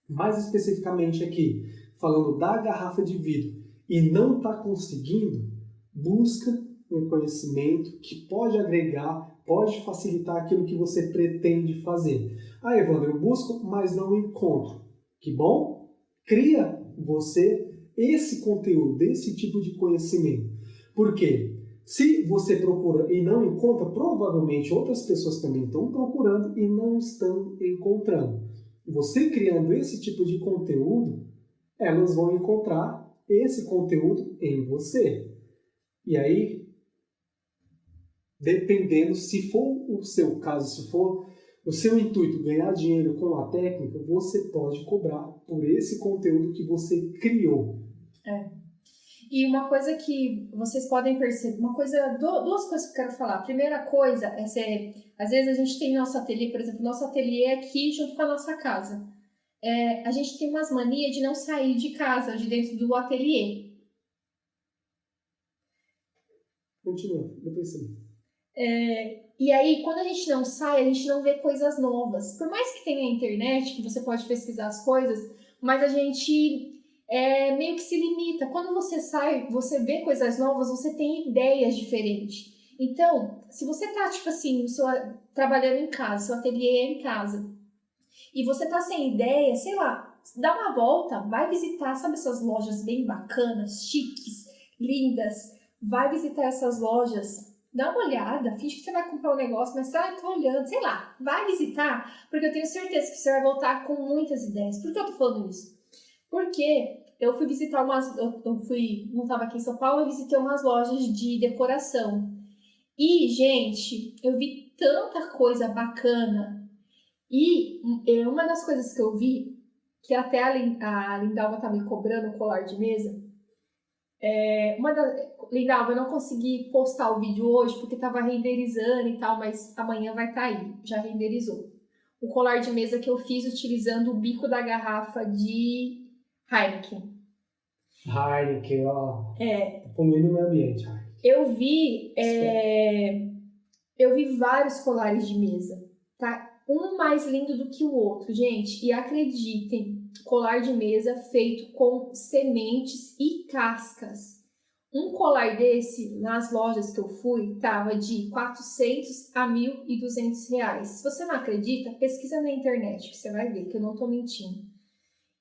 mais especificamente aqui, falando da garrafa de vidro, e não está conseguindo, busca um conhecimento que pode agregar, pode facilitar aquilo que você pretende fazer. Evandro, eu busco, mas não encontro. Que bom? Cria você esse conteúdo, esse tipo de conhecimento. Por quê? Se você procura e não encontra, provavelmente outras pessoas também estão procurando e não estão encontrando. Você criando esse tipo de conteúdo, elas vão encontrar esse conteúdo em você. E aí, dependendo, se for o seu caso, se for o seu intuito ganhar dinheiro com a técnica, você pode cobrar por esse conteúdo que você criou. E uma coisa que vocês podem perceber, duas coisas que eu quero falar. A primeira coisa é às vezes a gente tem nosso ateliê, por exemplo, nosso ateliê aqui junto com a nossa casa. A gente tem umas manias de não sair de casa, de dentro do ateliê. Continua, depois sim. E aí, quando a gente não sai, a gente não vê coisas novas. Por mais que tenha a internet, que você pode pesquisar as coisas, mas a gente meio que se limita. Quando você sai, você vê coisas novas, você tem ideias diferentes. Então, se você tá, tipo assim, trabalhando em casa, seu ateliê é em casa, e você tá sem ideia, sei lá, dá uma volta, vai visitar, sabe essas lojas bem bacanas, chiques, lindas, vai visitar essas lojas, dá uma olhada, finge que você vai comprar um negócio, mas tô olhando, sei lá, vai visitar, porque eu tenho certeza que você vai voltar com muitas ideias. Por que eu tô falando isso? Porque eu fui visitar não estava aqui em São Paulo, eu visitei umas lojas de decoração. E, gente, eu vi tanta coisa bacana. E uma das coisas que eu vi, que até a Lindalva tá me cobrando o colar de mesa, Lindalva, eu não consegui postar o vídeo hoje porque tava renderizando e tal, mas amanhã vai estar aí, já renderizou. O colar de mesa que eu fiz utilizando o bico da garrafa de Heineken. Heineken, ó. Tá poluindo o meio ambiente, Heineken. Eu vi vários colares de mesa, tá? Um mais lindo do que o outro, gente. E acreditem, colar de mesa feito com sementes e cascas. Um colar desse, nas lojas que eu fui, tava de 400 a 1.200 reais. Se você não acredita, pesquisa na internet, que você vai ver que eu não tô mentindo.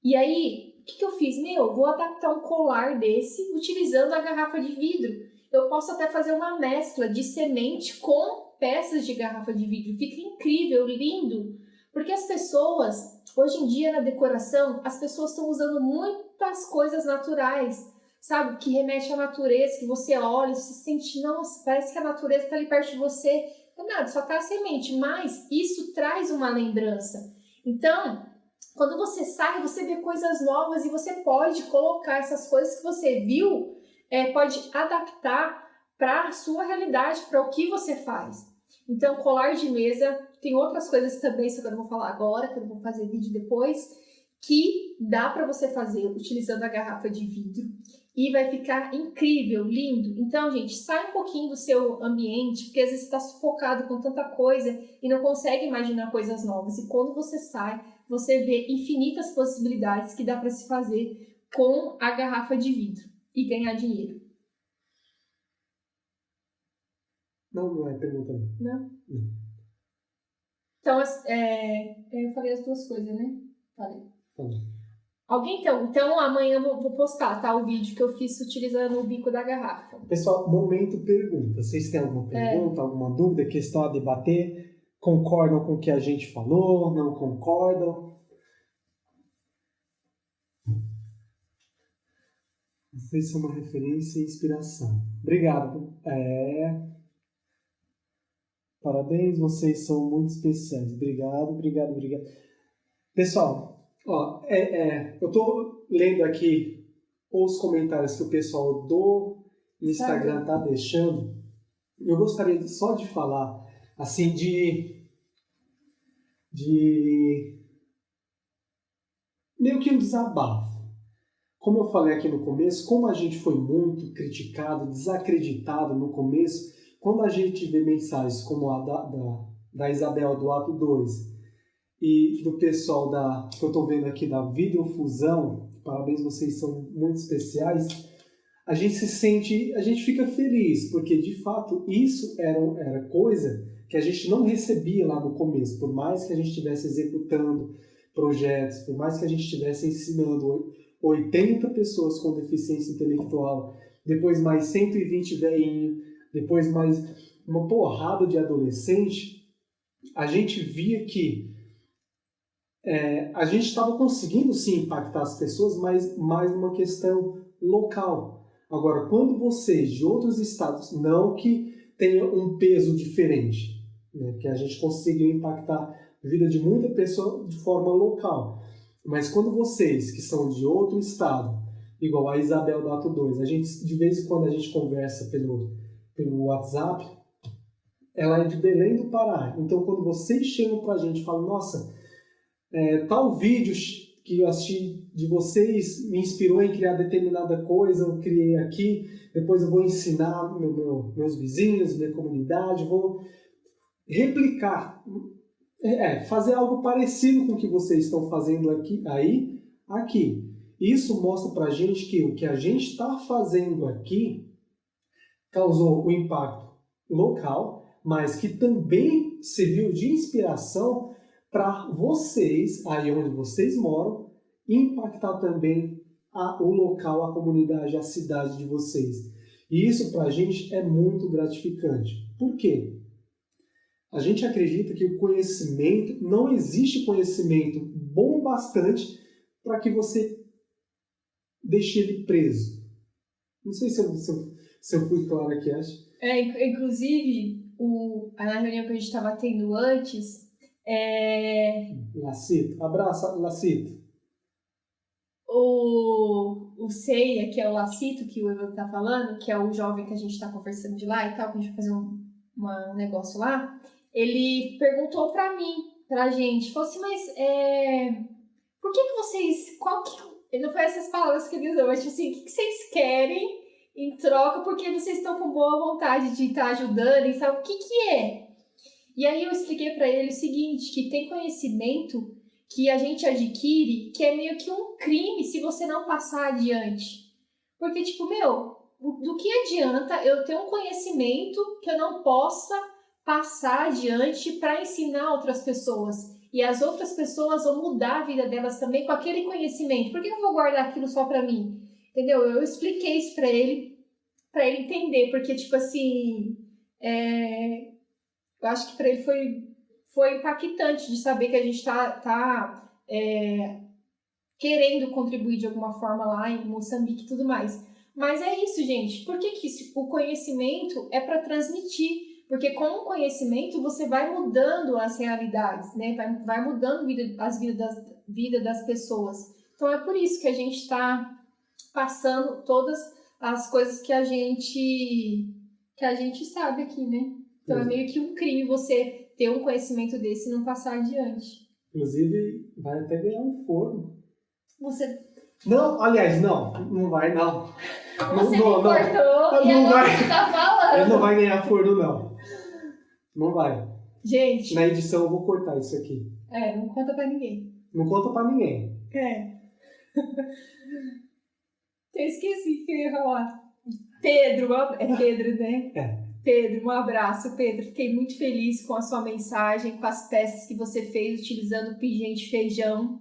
E aí, o que eu fiz? Vou adaptar um colar desse utilizando a garrafa de vidro. Eu posso até fazer uma mescla de semente com peças de garrafa de vidro. Fica incrível, lindo. Porque as pessoas, hoje em dia na decoração, as pessoas estão usando muitas coisas naturais, sabe? Que remete à natureza, que você olha e se sente, nossa, parece que a natureza está ali perto de você. Não é nada, só tá a semente, mas isso traz uma lembrança. Então, quando você sai, você vê coisas novas e você pode colocar essas coisas que você viu, pode adaptar para a sua realidade, para o que você faz. Então, colar de mesa, tem outras coisas também, só que eu não vou falar agora, que eu não vou fazer vídeo depois, que dá para você fazer utilizando a garrafa de vidro e vai ficar incrível, lindo. Então, gente, sai um pouquinho do seu ambiente, porque às vezes você está sufocado com tanta coisa e não consegue imaginar coisas novas. E quando você sai, você vê infinitas possibilidades que dá para se fazer com a garrafa de vidro e ganhar dinheiro. Não é pergunta. Não? Então, eu falei as duas coisas, né? Falei. Alguém então amanhã eu vou postar, tá? O vídeo que eu fiz utilizando o bico da garrafa. Pessoal, momento pergunta. Vocês têm alguma pergunta, alguma dúvida, questão a debater? Concordam com o que a gente falou? Não concordam? Vocês são uma referência e inspiração. Obrigado. Parabéns, vocês são muito especiais. Obrigado. Pessoal, ó, eu tô lendo aqui os comentários que o pessoal do Instagram tá deixando. Eu gostaria só de falar, assim, de meio que um desabafo. Como eu falei aqui no começo, como a gente foi muito criticado, desacreditado no começo, quando a gente vê mensagens como a da Isabel do Ato 2 e do pessoal que eu estou vendo aqui da Vidrofusão, parabéns, vocês são muito especiais, a gente fica feliz, porque de fato isso era coisa que a gente não recebia lá no começo, por mais que a gente estivesse executando projetos, por mais que a gente estivesse ensinando 80 pessoas com deficiência intelectual, depois mais 120 velhinhos, depois mais uma porrada de adolescente, a gente via que a gente estava conseguindo sim impactar as pessoas, mas mais numa questão local. Agora, quando vocês de outros estados, não que tenha um peso diferente, né, que a gente conseguiu impactar a vida de muita pessoa de forma local, mas quando vocês que são de outro estado, igual a Isabel da Ato 2, a gente, de vez em quando a gente conversa pelo WhatsApp, ela é de Belém do Pará. Então, quando vocês chegam para a gente e falam, nossa, tal vídeo que eu assisti de vocês me inspirou em criar determinada coisa, eu criei aqui, depois eu vou ensinar meus vizinhos, minha comunidade, vou replicar, fazer algo parecido com o que vocês estão fazendo aqui. Isso mostra para a gente que o que a gente está fazendo aqui causou um impacto local, mas que também serviu de inspiração para vocês, aí onde vocês moram, impactar também o local, a comunidade, a cidade de vocês. E isso para a gente é muito gratificante. Por quê? A gente acredita que o conhecimento, não existe conhecimento bom bastante para que você deixe ele preso. Não sei se eu fui claro aqui, acho. Inclusive, na reunião que a gente estava tendo antes, Lacito, abraço, Lacito. O Ceia, que é o Lacito, que o Evan tá falando, que é o jovem que a gente está conversando de lá e tal, que a gente vai fazer um negócio lá, ele perguntou pra gente, falou assim, mas por que vocês, não foi essas palavras que ele usou, mas tipo assim, o que vocês querem em troca, porque vocês estão com boa vontade de estar ajudando, e sabe o que é? E aí eu expliquei pra ele o seguinte, que tem conhecimento que a gente adquire que é meio que um crime se você não passar adiante. Porque, tipo, do que adianta eu ter um conhecimento que eu não possa passar adiante para ensinar outras pessoas? E as outras pessoas vão mudar a vida delas também com aquele conhecimento. Por que eu vou guardar aquilo só para mim? Entendeu? Eu expliquei isso para ele entender, porque, tipo assim, eu acho que para ele foi impactante de saber que a gente tá querendo contribuir de alguma forma lá em Moçambique e tudo mais. Mas é isso, gente. Por que o conhecimento é para transmitir? Porque com o conhecimento você vai mudando as realidades, né? Vai mudando as vidas das pessoas. Então é por isso que a gente está passando todas as coisas que a gente sabe aqui, né? Então é meio que um crime você ter um conhecimento desse e não passar adiante. Inclusive, vai até ganhar um forno. Não, aliás, não vai, não. Você me cortou e agora você tá falando. Ele não vai ganhar forno, não. Não vai. Gente. Na edição eu vou cortar isso aqui. Não conta pra ninguém. Não conta pra ninguém. Eu esqueci que eu ia falar. Pedro, é Pedro, né? Pedro, um abraço, Pedro. Fiquei muito feliz com a sua mensagem, com as peças que você fez utilizando pingente feijão.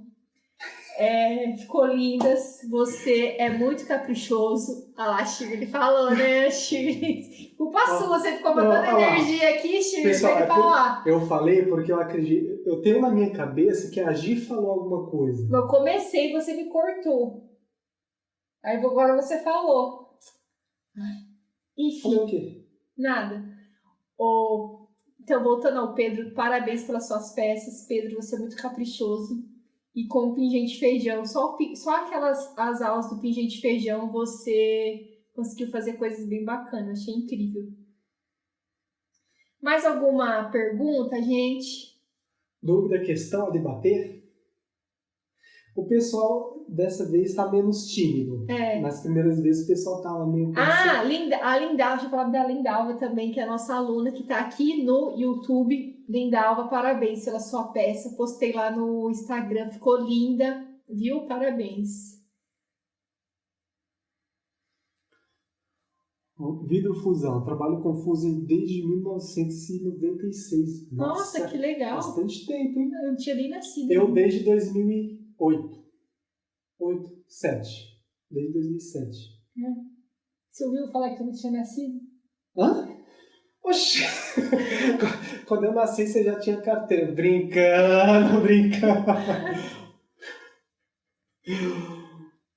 Ficou lindas. Você é muito caprichoso. Ah lá, Shirley falou, né, Shirley? Culpa sua, você ficou mandando energia aqui, Shirley. Pessoal, vai falar. Eu falei porque eu acredito. Eu tenho na minha cabeça que a Gi falou alguma coisa. Eu comecei e você me cortou. Aí agora você falou. Enfim. Falei o quê? Nada. Então, voltando ao Pedro, parabéns pelas suas peças. Pedro, você é muito caprichoso. E com o pingente feijão, só as aulas do pingente feijão, você conseguiu fazer coisas bem bacanas. Achei incrível. Mais alguma pergunta, gente? Dúvida, questão a debater? O pessoal dessa vez está menos tímido. Nas primeiras vezes o pessoal estava meio... a Lindalva, deixa eu falar da Lindalva também, que é a nossa aluna que está aqui no YouTube. Lindalva, parabéns pela sua peça. Postei lá no Instagram, ficou linda, viu? Parabéns. Vidrofusão, trabalho com fusão desde 1996. Nossa, que legal. Bastante tempo, hein? Eu não tinha nem nascido. Eu desde 2008. 7. Desde 2007. Você ouviu falar que eu não tinha nascido? Hã? Oxi! Quando eu nasci, você já tinha carteira. Brincando, brincando.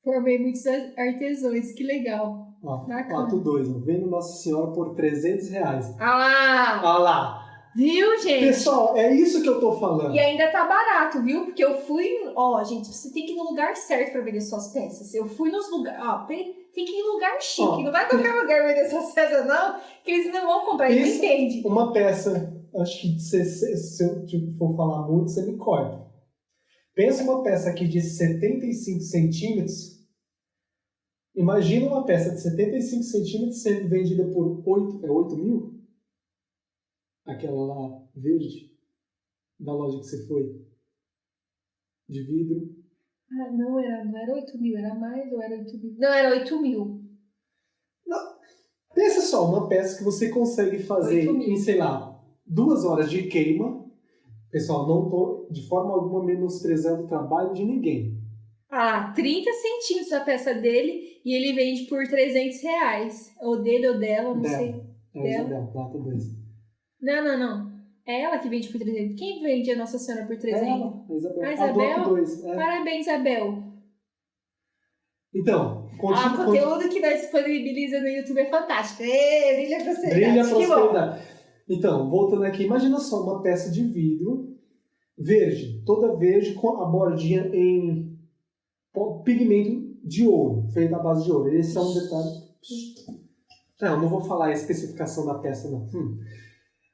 Formei muitos artesãos, que legal. Ó, Bacana. ato 2, vendo Nossa Senhora por R$ 300. Ah lá! Olha lá. Viu, gente? Pessoal, é isso que eu tô falando. E ainda tá barato, viu? Porque eu fui... Ó, gente, você tem que ir no lugar certo pra vender suas peças. Eu fui nos lugares... Ó, tem que ir em lugar chique. Ó, não vai em qualquer lugar vender suas peças, não. Que eles não vão comprar. Eles não entendem. Uma peça, acho que se eu for falar muito, você me corta. Pensa uma peça aqui de 75 centímetros. Imagina uma peça de 75 centímetros sendo vendida por 8 mil? Aquela lá, verde, da loja que você foi. De vidro. Ah, não era 8 mil, era mais ou era 8 mil? Não, era 8 mil. Pensa só, uma peça que você consegue fazer 8 mil. em, sei lá, 2 horas de queima. Pessoal, não estou de forma alguma menosprezando o trabalho de ninguém. Ah, 30 centímetros a peça dele e ele vende por R$300. Ou dele ou dela, não sei. É a Isabel, data 2. Não. É ela que vende por 300. Quem vende a Nossa Senhora por 300? É ela, a Isabel. A A Isabel? do ato 2. É. Parabéns, Isabel. Então, O conteúdo que nós disponibiliza no YouTube é fantástico. Brilha a prosperidade. Brilha a prosperidade. Então, voltando aqui, imagina só uma peça de vidro verde, toda verde, com a bordinha em pigmento de ouro, feito à base de ouro. Esse é um detalhe. Não vou falar a especificação da peça, não.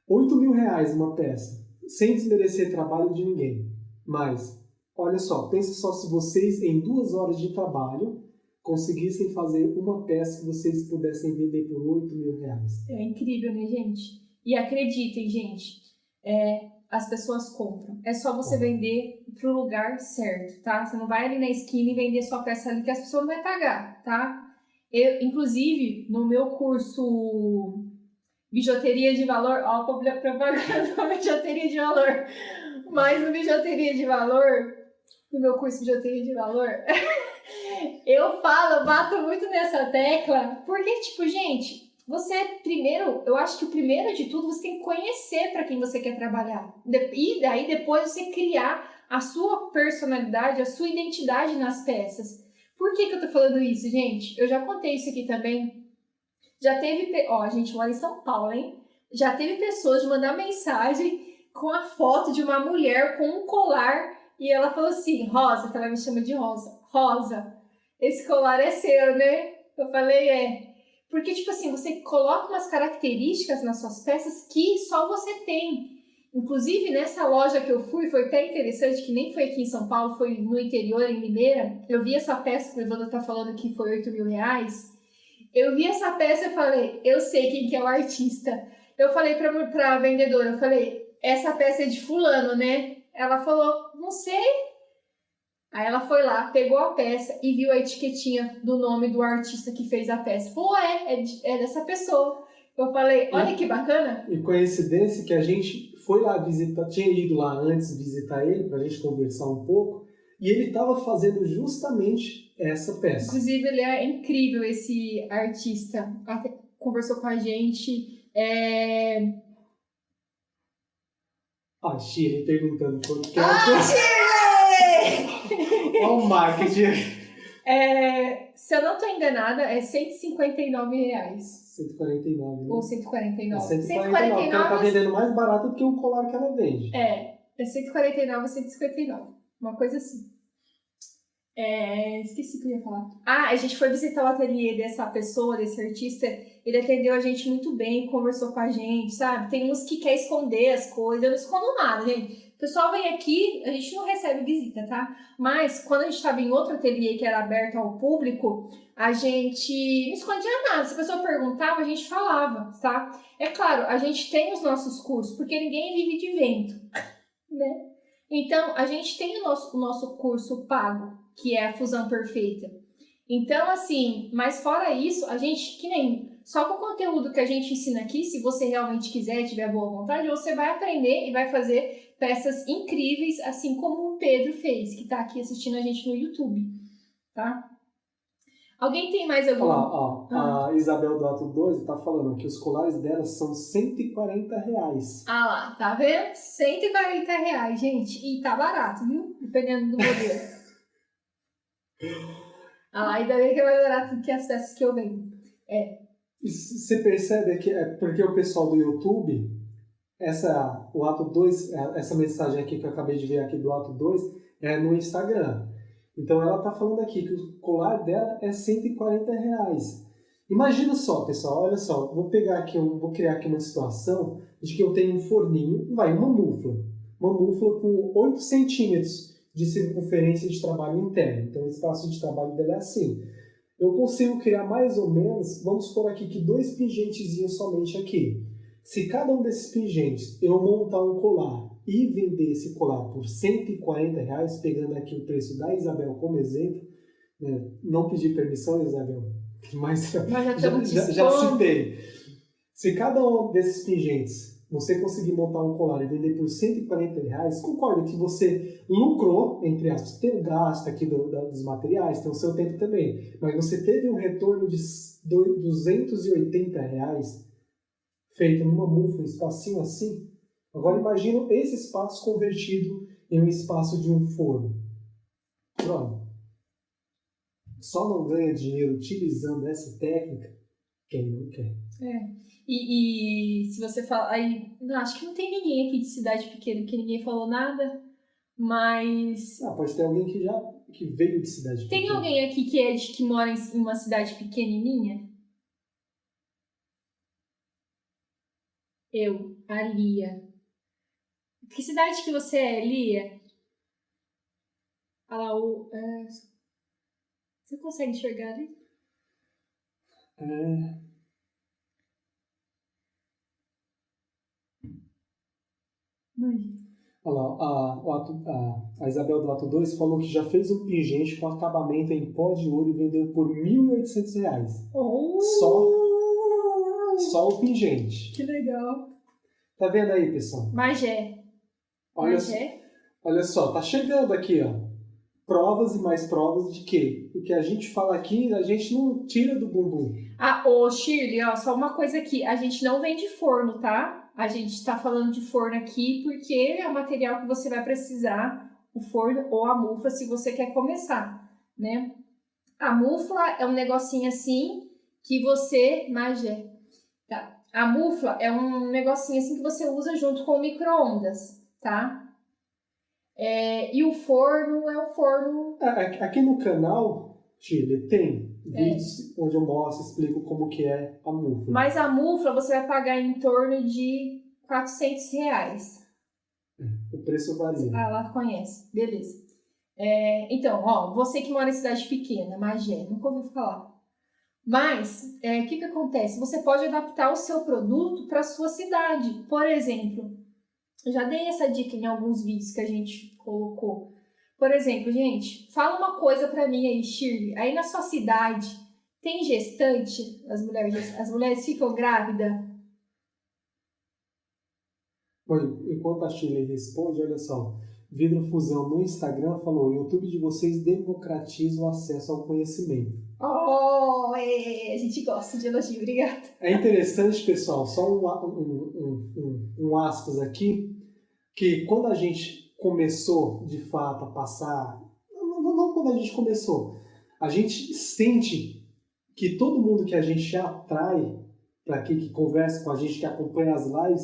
R$8 mil uma peça, sem desmerecer trabalho de ninguém. Mas, olha só, pensa só se vocês, em 2 horas de trabalho, conseguissem fazer uma peça que vocês pudessem vender por R$8 mil. É incrível, né, gente? E acreditem, gente, as pessoas compram. É só você vender pro lugar certo, tá? Você não vai ali na esquina e vender sua peça ali que as pessoas não vão pagar, tá? Eu, inclusive, no meu curso Bijuteria de Valor, ó, a propaganda Bijuteria de Valor, mas no Bijuteria de Valor, no meu curso Bijuteria de Valor, eu bato muito nessa tecla, porque, tipo, gente, você primeiro, eu acho que o primeiro de tudo, você tem que conhecer para quem você quer trabalhar. E daí depois você criar a sua personalidade, a sua identidade nas peças. Por que eu tô falando isso, gente? Eu já contei isso aqui também. Já teve, ó, a gente mora em São Paulo, hein? Já teve pessoas de mandar mensagem com a foto de uma mulher com um colar e ela falou assim, Rosa, que ela me chama de Rosa. Rosa, esse colar é seu, né? Eu falei, é. Porque, tipo assim, você coloca umas características nas suas peças que só você tem. Inclusive, nessa loja que eu fui, foi até interessante, que nem foi aqui em São Paulo, foi no interior, em Limeira. Eu vi essa peça que o Evandro tá falando que foi R$8 mil. Eu vi essa peça e falei, eu sei quem que é o artista. Eu falei pra vendedora, eu falei, essa peça é de fulano, né? Ela falou, não sei. Aí ela foi lá, pegou a peça e viu a etiquetinha do nome do artista que fez a peça. Falou, é dessa pessoa. Eu falei, olha que bacana. E coincidência que a gente foi lá visitar, tinha ido lá antes visitar ele, pra gente conversar um pouco, e ele estava fazendo justamente essa peça. Inclusive, ele é incrível, esse artista. Até conversou com a gente. A Shirley perguntando quanto que é Shirley! Olha o marketing. Se eu não estou enganada, é R$159. 149, né? Ou 149. 149, porque ela tá vendendo mais barato do que o colar que ela vende. É 149 ou 159. Uma coisa assim. Esqueci o que eu ia falar. A gente foi visitar o ateliê dessa pessoa, desse artista. Ele atendeu a gente muito bem, conversou com a gente, sabe? Tem uns que quer esconder as coisas. Eu não escondo nada, gente. O pessoal vem aqui, a gente não recebe visita, tá? Mas quando a gente estava em outro ateliê que era aberto ao público, a gente não escondia nada. Se a pessoa perguntava, a gente falava, tá? É claro, a gente tem os nossos cursos, porque ninguém vive de vento, né? Então, a gente tem o nosso curso pago, que é a Fusão Perfeita. Então, assim, mas fora isso, a gente, que nem só com o conteúdo que a gente ensina aqui, se você realmente quiser e tiver boa vontade, você vai aprender e vai fazer peças incríveis, assim como o Pedro fez, que tá aqui assistindo a gente no YouTube, tá? Alguém tem mais Olha algum? lá, ó, a Isabel do Ato 2 tá falando que os colares dela são R$ 140. Ah lá, tá vendo? R$ 140, gente. E tá barato, viu? Dependendo do modelo. Ah lá, ainda bem que é mais barato do que as peças que eu vendo. Você percebe que é porque o pessoal do YouTube, o Ato 2, essa mensagem aqui que eu acabei de ver aqui do Ato 2, é no Instagram. Então ela tá falando aqui que o colar dela é R$ 140. Imagina só, pessoal, olha só, vou criar aqui uma situação de que eu tenho um forninho, uma mufla com 8 centímetros de circunferência de trabalho interno. Então o espaço de trabalho dela é assim. Eu consigo criar mais ou menos, vamos supor aqui que 2 pingentezinhos somente aqui. Se cada um desses pingentes eu montar um colar e vender esse colar por R$ 140, pegando aqui o preço da Isabel como exemplo, né? Não pedi permissão, Isabel, mas já citei. Se cada um desses pingentes você conseguir montar um colar e vender por R$ 140, concorda que você lucrou, entre aspas, tem o gasto aqui dos materiais, tem o seu tempo também, mas você teve um retorno de R$ 280 feito numa mufa, um espacinho assim. Agora imagina esse espaço convertido em um espaço de um forno. Pronto. Só não ganha dinheiro utilizando essa técnica quem não quer. E se você fala... Aí, não, acho que não tem ninguém aqui de cidade pequena, porque ninguém falou nada, mas... Pode ter alguém que veio de cidade pequena. Tem alguém aqui que mora em uma cidade pequenininha? Eu, a Lia. Que cidade que você é, Lia? Olha lá, você consegue enxergar ali? Olha lá, a Isabel do Ato 2 falou que já fez um pingente com acabamento em pó de ouro e vendeu por R$ 1.800. Só o pingente. Que legal. Tá vendo aí, pessoal? Magé. Olha só, tá chegando aqui, ó. Provas e mais provas de que o que a gente fala aqui, a gente não tira do bumbum. Shirley, ó, só uma coisa aqui. A gente não vende forno, tá? A gente tá falando de forno aqui porque é o material que você vai precisar, o forno ou a mufla, se você quer começar, né? A mufla é um negocinho assim que você... Magé. Tá. A mufla é um negocinho assim que você usa junto com o micro-ondas, tá? E o forno é o forno... Aqui no canal, Chile, tem vídeos onde eu mostro, explico como que é a mufla. Mas a mufla você vai pagar em torno de R$ 400. O preço varia. Ela conhece, beleza. Então, ó, você que mora em cidade pequena, Magé, nunca ouviu falar. Mas, o que acontece? Você pode adaptar o seu produto para a sua cidade. Por exemplo, eu já dei essa dica em alguns vídeos que a gente colocou. Por exemplo, gente, fala uma coisa para mim aí, Shirley. Aí na sua cidade, tem gestante? As mulheres ficam grávidas? Enquanto a Shirley responde, olha só. Vidrofusão no Instagram falou: o YouTube de vocês democratiza o acesso ao conhecimento. A gente gosta de elogio, obrigada. É interessante, pessoal, só um aspas aqui, que quando a gente começou, de fato, a passar... Não quando a gente começou. A gente sente que todo mundo que a gente atrai para aqui, que conversa com a gente, que acompanha as lives,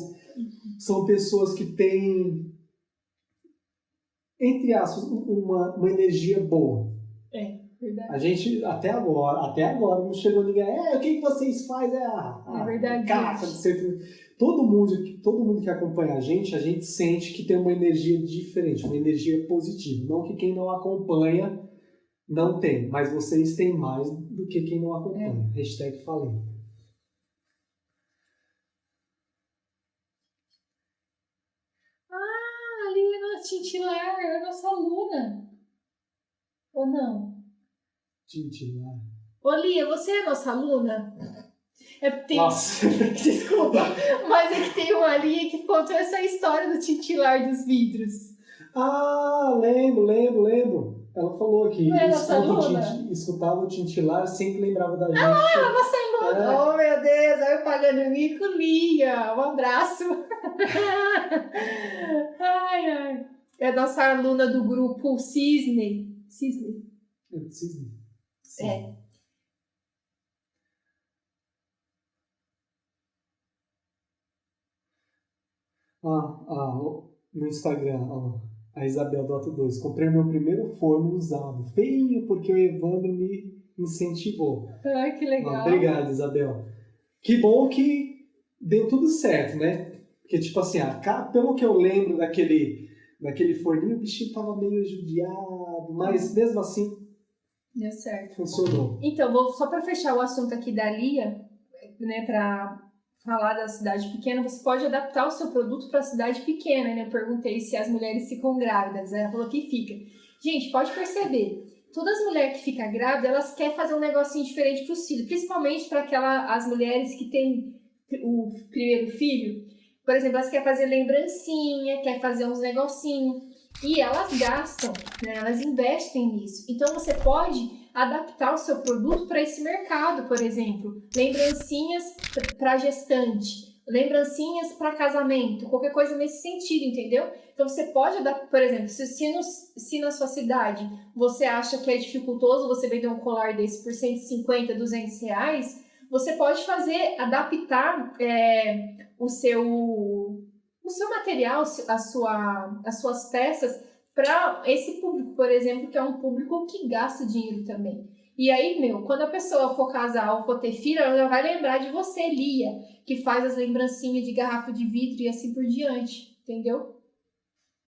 são pessoas que têm, entre aspas, uma energia boa. Verdade. A gente, até agora, não chegou ninguém, o que vocês fazem? É verdade. Todo mundo que acompanha a gente sente que tem uma energia diferente, uma energia positiva. Não que quem não acompanha não tem, mas vocês têm mais do que quem não acompanha. Hashtag falei. Ali é nossa Tintilar, é a nossa aluna. Ou não? Tintilar. Ô, Lia, você é nossa aluna? Nossa! Desculpa, mas é que tem uma Lia que contou essa história do tintilar dos vidros. Lembro. Ela falou que Não é nossa aluna? escutava o tintilar, sempre lembrava da gente. Ah, nossa aluna! É. Oh, meu Deus, aí eu pagando mico, Lia. Um abraço. Ai, ai. É nossa aluna do grupo Cisne. Cisne. Cisne. É. No Instagram, a Isabel Dota 2. Comprei meu primeiro forno usado. Feinho, porque o Evandro me incentivou. Ai, que legal. Obrigado, Isabel. Que bom que deu tudo certo, né? Porque, tipo assim, pelo que eu lembro daquele forninho, o bichinho tava meio judiado, mas mesmo assim deu certo. funcionou. Então, só para fechar o assunto aqui da Lia, né, para falar da cidade pequena, você pode adaptar o seu produto para a cidade pequena, né? Eu perguntei se as mulheres ficam grávidas, ela falou que fica. Gente, pode perceber, todas as mulheres que ficam grávidas, elas querem fazer um negocinho diferente para os filhos, principalmente para as mulheres que têm o primeiro filho. Por exemplo, elas querem fazer lembrancinha, querem fazer uns negocinhos. E elas gastam, né? Elas investem nisso. Então, você pode adaptar o seu produto para esse mercado, por exemplo. Lembrancinhas para gestante, lembrancinhas para casamento, qualquer coisa nesse sentido, entendeu? Então, você pode adaptar, por exemplo, se na sua cidade você acha que é dificultoso você vender um colar desse por 150, 200 reais, você pode adaptar o seu material, as suas peças para esse público, por exemplo, que é um público que gasta dinheiro também. E aí, quando a pessoa for casar ou for ter filho, ela já vai lembrar de você, Lia, que faz as lembrancinhas de garrafa de vidro e assim por diante, entendeu?